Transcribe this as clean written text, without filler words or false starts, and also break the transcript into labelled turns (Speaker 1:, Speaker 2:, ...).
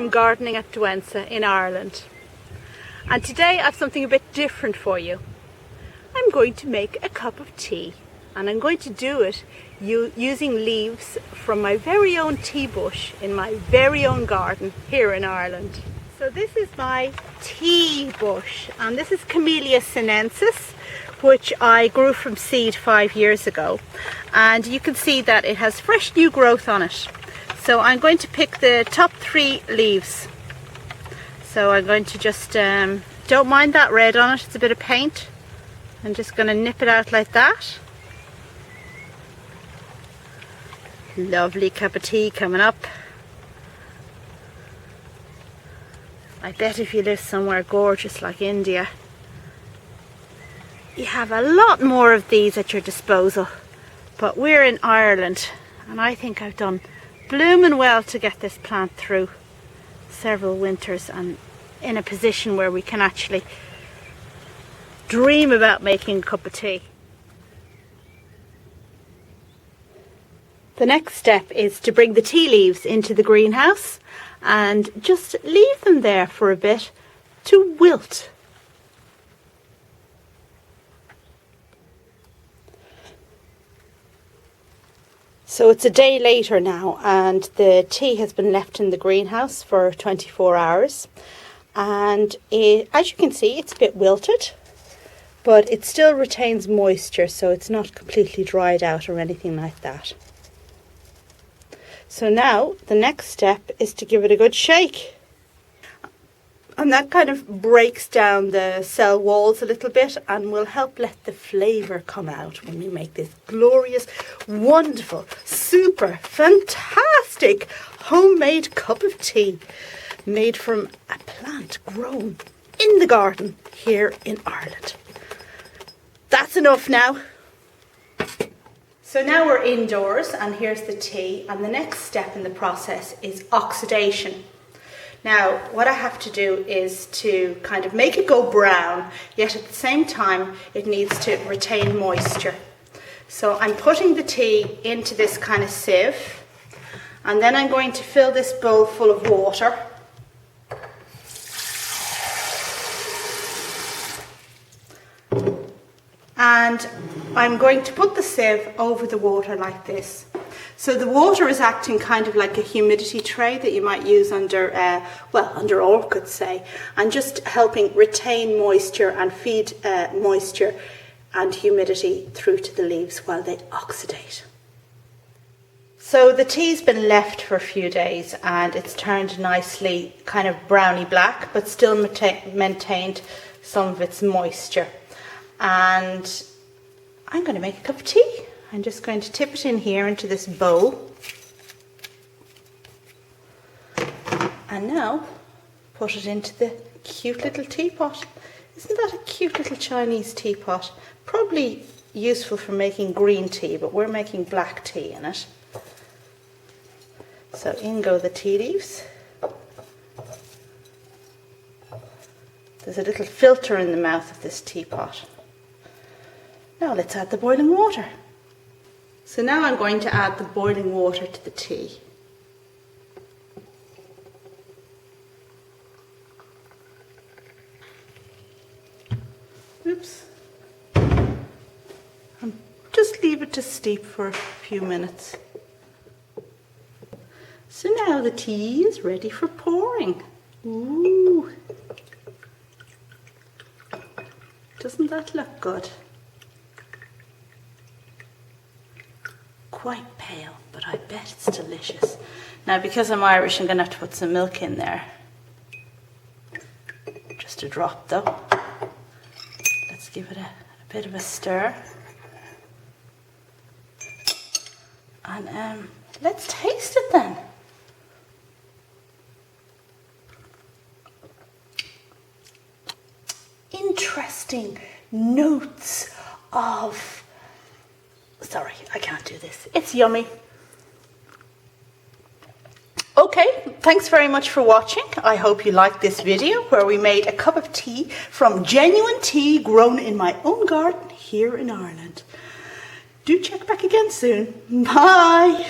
Speaker 1: from gardening at Douentza in Ireland. And today I have something a bit different for you. I'm going to make a cup of tea, and I'm going to do it using leaves from my very own tea bush in my very own garden here in Ireland. So this is my tea bush, and this is Camellia Sinensis, which I grew from seed 5 years ago, and you can see that it has fresh new growth on it. So I'm going to pick the top 3 leaves. So I'm going to just, don't mind that red on it, it's a bit of paint. I'm just going to nip it out like that. Lovely cup of tea coming up. I bet if you live somewhere gorgeous like India, you have a lot more of these at your disposal. But we're in Ireland, and I think I've done blooming well to get this plant through several winters and in a position where we can actually dream about making a cup of tea. The next step is to bring the tea leaves into the greenhouse and just leave them there for a bit to wilt. So it's a day later now, and the tea has been left in the greenhouse for 24 hours, and as you can see, it's a bit wilted, but it still retains moisture, so it's not completely dried out or anything like that. So now the next step is to give it a good shake. And that kind of breaks down the cell walls a little bit and will help let the flavour come out when we make this glorious, wonderful, super, fantastic homemade cup of tea made from a plant grown in the garden here in Ireland. That's enough now. So now we're indoors, and here's the tea, and the next step in the process is oxidation. Now, what I have to do is to kind of make it go brown, yet at the same time it needs to retain moisture. So I'm putting the tea into this kind of sieve, and then I'm going to fill this bowl full of water. And I'm going to put the sieve over the water like this. So the water is acting kind of like a humidity tray that you might use under, under orchids, say, and just helping retain moisture and feed moisture and humidity through to the leaves while they oxidate. So the tea's been left for a few days, and it's turned nicely kind of browny black, but still maintained some of its moisture. And I'm going to make a cup of tea. I'm just going to tip it in here into this bowl. And now put it into the cute little teapot. Isn't that a cute little Chinese teapot? Probably useful for making green tea, but we're making black tea in it. So in go the tea leaves. There's a little filter in the mouth of this teapot. Now let's add the boiling water. So now I'm going to add the boiling water to the tea. Oops. And just leave it to steep for a few minutes. So now the tea is ready for pouring. Ooh. Doesn't that look good? Quite pale, but I bet it's delicious. Now, because I'm Irish, I'm going to have to put some milk in there. Just a drop though. Let's give it a bit of a stir. And let's taste it then. Interesting notes of... Sorry, I can't do this. It's yummy. Okay, thanks very much for watching. I hope you liked this video where we made a cup of tea from genuine tea grown in my own garden here in Ireland. Do check back again soon. Bye.